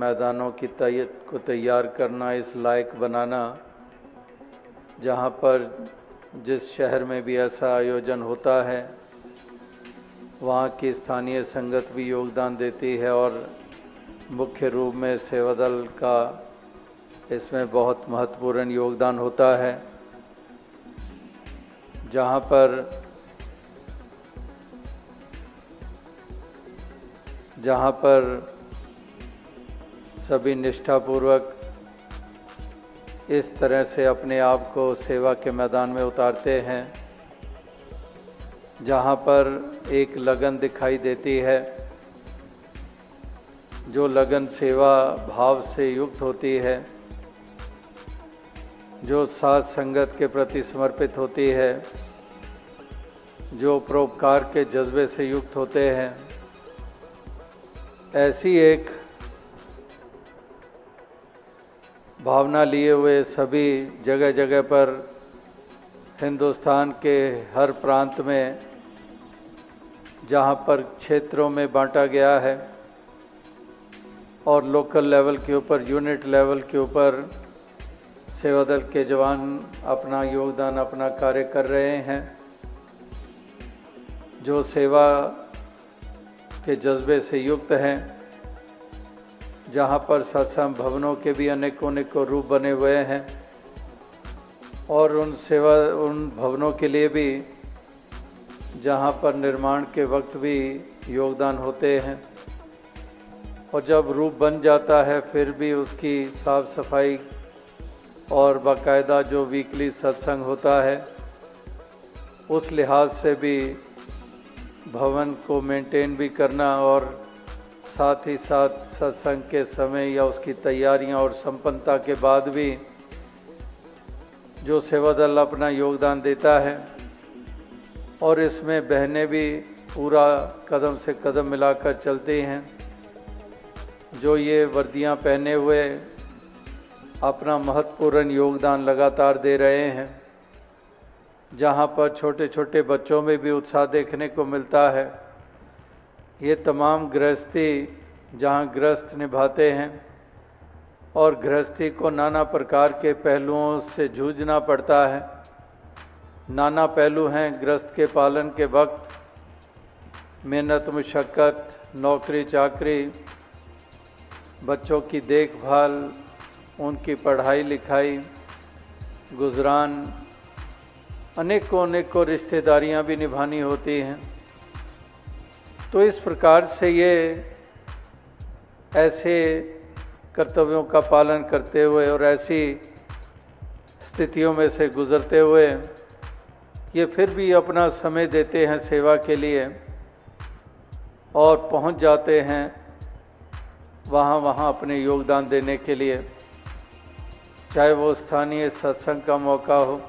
मैदानों को तैयार करना, इस लायक बनाना, जहाँ पर जिस शहर में भी ऐसा आयोजन होता है वहाँ की स्थानीय संगत भी योगदान देती है और मुख्य रूप में सेवा दल का इसमें बहुत महत्वपूर्ण योगदान होता है। जहाँ पर सभी निष्ठापूर्वक इस तरह से अपने आप को सेवा के मैदान में उतारते हैं, जहाँ पर एक लगन दिखाई देती है, जो लगन सेवा भाव से युक्त होती है, जो साथ संगत के प्रति समर्पित होती है, जो परोपकार के जज्बे से युक्त होते हैं, ऐसी एक भावना लिए हुए सभी जगह जगह पर हिंदुस्तान के हर प्रांत में, जहाँ पर क्षेत्रों में बांटा गया है और लोकल लेवल के ऊपर, यूनिट लेवल के ऊपर सेवा दल के जवान अपना योगदान, अपना कार्य कर रहे हैं, जो सेवा के जज्बे से युक्त हैं, जहाँ पर सत्संग भवनों के भी अनेकों रूप बने हुए हैं और उन भवनों के लिए भी जहाँ पर निर्माण के वक्त भी योगदान होते हैं और जब रूप बन जाता है फिर भी उसकी साफ सफाई और बाकायदा जो वीकली सत्संग होता है उस लिहाज से भी भवन को मेंटेन भी करना और साथ ही साथ सत्संग के समय या उसकी तैयारियां और संपन्नता के बाद भी जो सेवा दल अपना योगदान देता है और इसमें बहनें भी पूरा कदम से कदम मिलाकर चलती हैं, जो ये वर्दियां पहने हुए अपना महत्वपूर्ण योगदान लगातार दे रहे हैं, जहाँ पर छोटे छोटे बच्चों में भी उत्साह देखने को मिलता है। ये तमाम गृहस्थी जहाँ गृहस्थ निभाते हैं और गृहस्थी को नाना प्रकार के पहलुओं से जूझना पड़ता है। नाना पहलू हैं गृहस्थ के पालन के वक्त, मेहनत मुशक्क़त, नौकरी चाकरी, बच्चों की देखभाल, उनकी पढ़ाई लिखाई, गुजरान, अनेकों रिश्तेदारियां भी निभानी होती हैं। तो इस प्रकार से ये ऐसे कर्तव्यों का पालन करते हुए और ऐसी स्थितियों में से गुजरते हुए ये फिर भी अपना समय देते हैं सेवा के लिए और पहुंच जाते हैं वहाँ अपने योगदान देने के लिए, चाहे वो स्थानीय सत्संग का मौका हो,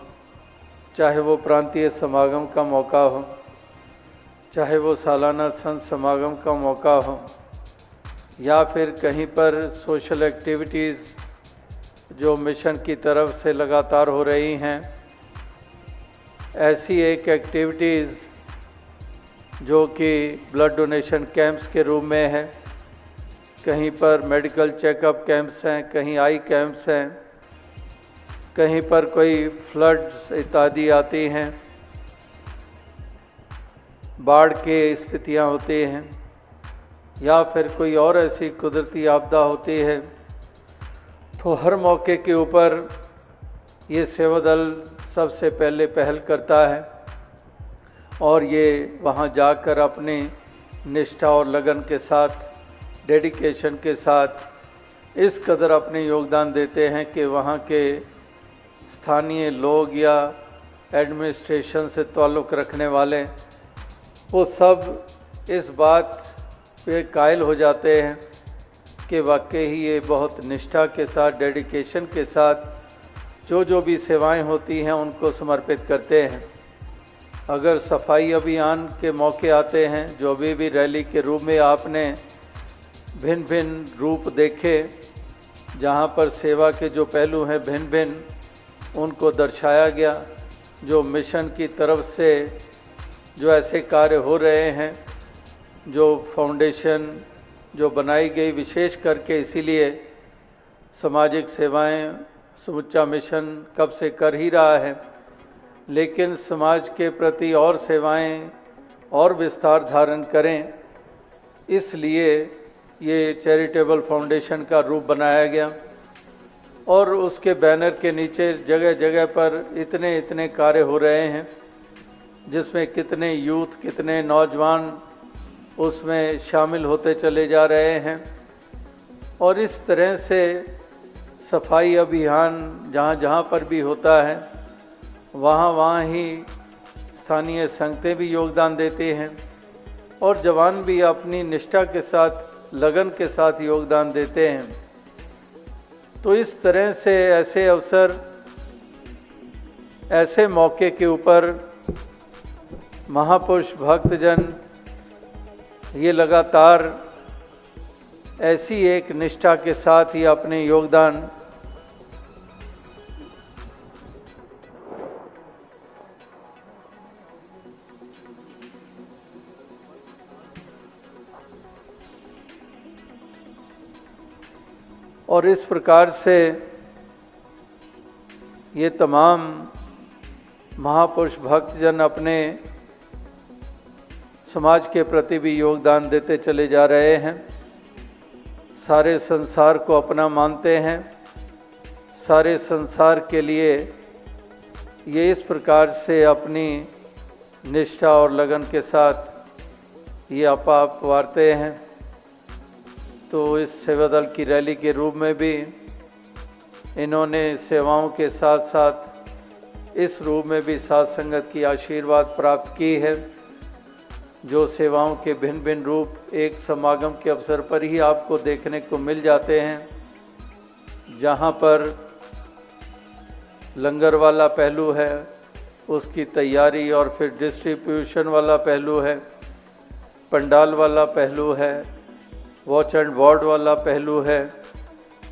चाहे वो प्रांतीय समागम का मौका हो, चाहे वो सालाना संत समागम का मौका हो, या फिर कहीं पर सोशल एक्टिविटीज़ जो मिशन की तरफ से लगातार हो रही हैं। ऐसी एक एक्टिविटीज़ जो कि ब्लड डोनेशन कैंप्स के रूप में है, कहीं पर मेडिकल चेकअप कैंप्स हैं, कहीं आई कैंप्स हैं, कहीं पर कोई फ्लड्स इत्यादि आती हैं, बाढ़ की स्थितियां होती हैं, या फिर कोई और ऐसी कुदरती आपदा होती है, तो हर मौके के ऊपर ये सेवा दल सबसे पहले पहल करता है और ये वहाँ जाकर अपनी निष्ठा और लगन के साथ, डेडिकेशन के साथ इस कदर अपने योगदान देते हैं कि वहाँ के स्थानीय लोग या एडमिनिस्ट्रेशन से ताल्लुक़ रखने वाले वो सब इस बात पे कायल हो जाते हैं कि वाकई ही ये बहुत निष्ठा के साथ, डेडिकेशन के साथ जो भी सेवाएं होती हैं उनको समर्पित करते हैं। अगर सफाई अभियान के मौके आते हैं, जो भी रैली के रूप में आपने भिन्न भिन्न रूप देखे, जहाँ पर सेवा के जो पहलू हैं भिन्न भिन्न उनको दर्शाया गया, जो मिशन की तरफ से जो ऐसे कार्य हो रहे हैं, जो फाउंडेशन जो बनाई गई विशेष करके इसीलिए सामाजिक सेवाएं समूचा मिशन कब से कर ही रहा है, लेकिन समाज के प्रति और सेवाएं और विस्तार धारण करें, इसलिए ये चैरिटेबल फाउंडेशन का रूप बनाया गया। और उसके बैनर के नीचे जगह जगह पर इतने इतने कार्य हो रहे हैं, जिसमें कितने यूथ, कितने नौजवान उसमें शामिल होते चले जा रहे हैं। और इस तरह से सफाई अभियान जहाँ जहाँ पर भी होता है, वहाँ ही स्थानीय संगतें भी योगदान देती हैं और जवान भी अपनी निष्ठा के साथ, लगन के साथ योगदान देते हैं। तो इस तरह से ऐसे अवसर, ऐसे मौके के ऊपर महापुरुष भक्तजन ये लगातार ऐसी एक निष्ठा के साथ ही अपने योगदान और इस प्रकार से ये तमाम महापुरुष भक्तजन अपने समाज के प्रति भी योगदान देते चले जा रहे हैं। सारे संसार को अपना मानते हैं, सारे संसार के लिए ये इस प्रकार से अपनी निष्ठा और लगन के साथ ये आप वारते हैं। तो इस सेवा दल की रैली के रूप में भी इन्होंने सेवाओं के साथ साथ इस रूप में भी साथ संगत की आशीर्वाद प्राप्त की है, जो सेवाओं के भिन्न भिन्न रूप एक समागम के अवसर पर ही आपको देखने को मिल जाते हैं, जहाँ पर लंगर वाला पहलू है, उसकी तैयारी, और फिर डिस्ट्रीब्यूशन वाला पहलू है, पंडाल वाला पहलू है, वॉच एंड वार्ड वाला पहलू है,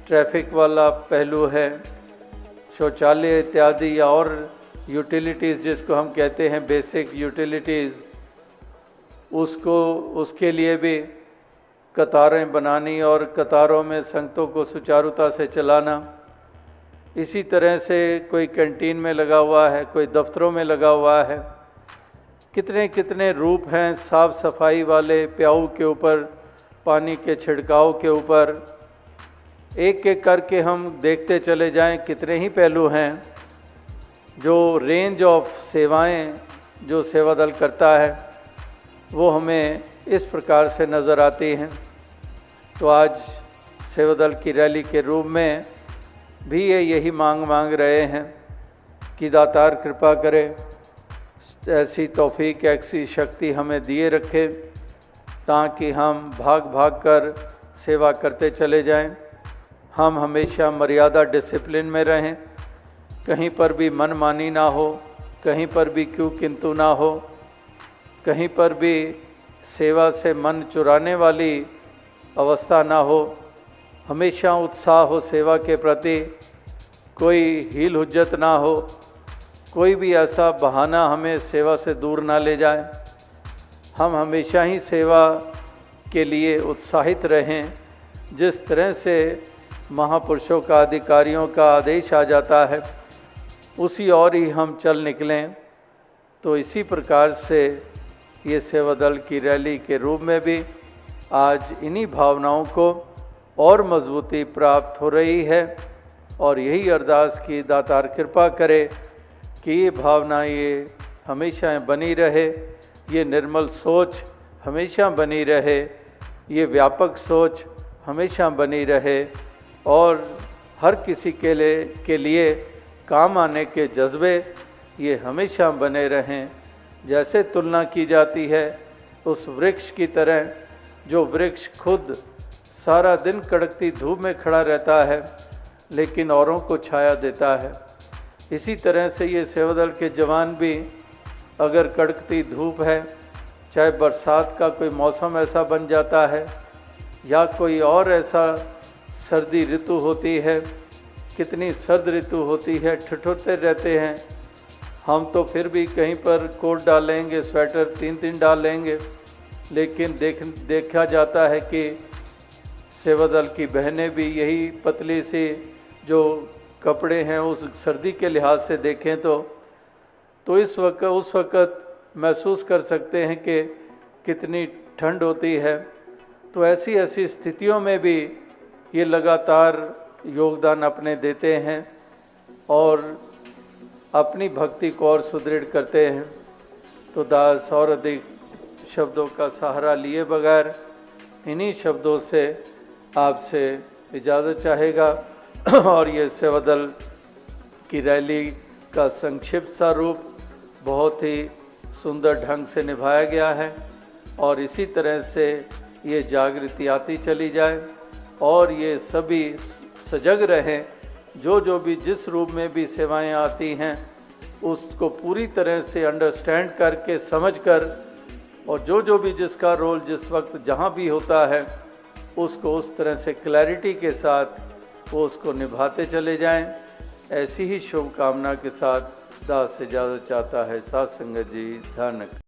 ट्रैफिक वाला पहलू है, शौचालय इत्यादि या और यूटिलिटीज़ जिसको हम कहते हैं बेसिक यूटिलिटीज़, उसके लिए भी कतारें बनानी और कतारों में संगतों को सुचारुता से चलाना। इसी तरह से कोई कैंटीन में लगा हुआ है, कोई दफ्तरों में लगा हुआ है, कितने कितने रूप हैं साफ सफाई वाले, प्याऊ के ऊपर, पानी के छिड़काव के ऊपर, एक एक करके हम देखते चले जाएं, कितने ही पहलू हैं। जो रेंज ऑफ सेवाएं जो सेवा दल करता है वो हमें इस प्रकार से नज़र आती हैं। तो आज सेवा दल की रैली के रूप में भी ये यही मांग रहे हैं कि दातार कृपा करे, ऐसी तौफीक, ऐसी शक्ति हमें दिए रखे, ताकि हम भाग भाग कर सेवा करते चले जाएं। हम हमेशा मर्यादा, डिसिप्लिन में रहें, कहीं पर भी मनमानी ना हो, कहीं पर भी क्यों किंतु ना हो, कहीं पर भी सेवा से मन चुराने वाली अवस्था ना हो। हमेशा उत्साह हो सेवा के प्रति, कोई हील हुज्जत ना हो, कोई भी ऐसा बहाना हमें सेवा से दूर ना ले जाए। हम हमेशा ही सेवा के लिए उत्साहित रहें। जिस तरह से महापुरुषों का, अधिकारियों का आदेश आ जाता है, उसी और ही हम चल निकलें। तो इसी प्रकार से ये सेवा दल की रैली के रूप में भी आज इन्हीं भावनाओं को और मजबूती प्राप्त हो रही है। और यही अरदास की दातार कृपा करे कि ये भावना ये हमेशा बनी रहे, ये निर्मल सोच हमेशा बनी रहे, ये व्यापक सोच हमेशा बनी रहे, और हर किसी के लिए काम आने के जज्बे ये हमेशा बने रहें। जैसे तुलना की जाती है उस वृक्ष की तरह, जो वृक्ष खुद सारा दिन कड़कती धूप में खड़ा रहता है लेकिन औरों को छाया देता है, इसी तरह से ये सेवा दल के जवान भी, अगर कड़कती धूप है, चाहे बरसात का कोई मौसम ऐसा बन जाता है या कोई और ऐसा सर्दी ऋतु होती है, कितनी सर्द ऋतु होती है, ठिठुरते रहते हैं हम, तो फिर भी कहीं पर कोट डालेंगे, स्वेटर 3-3 डालेंगे, लेकिन देखा जाता है कि सेवा दल की बहनें भी यही पतली सी जो कपड़े हैं उस सर्दी के लिहाज से देखें तो उस वक्त महसूस कर सकते हैं कि कितनी ठंड होती है। तो ऐसी स्थितियों में भी ये लगातार योगदान अपने देते हैं और अपनी भक्ति को और सुदृढ़ करते हैं। तो दास और अधिक शब्दों का सहारा लिए बगैर इन्हीं शब्दों से आपसे इजाज़त चाहेगा और ये सेवा दल की रैली का संक्षिप्त सा रूप बहुत ही सुंदर ढंग से निभाया गया है और इसी तरह से ये जागृति आती चली जाए और ये सभी सजग रहें। जो भी जिस रूप में भी सेवाएं आती हैं उसको पूरी तरह से अंडरस्टैंड करके समझकर और जो भी जिसका रोल जिस वक्त जहाँ भी होता है उसको उस तरह से क्लैरिटी के साथ वो उसको निभाते चले जाएं। ऐसी ही शुभकामना के साथ दास इजाज़त चाहता है। साथ संगत जी, धन्यवाद।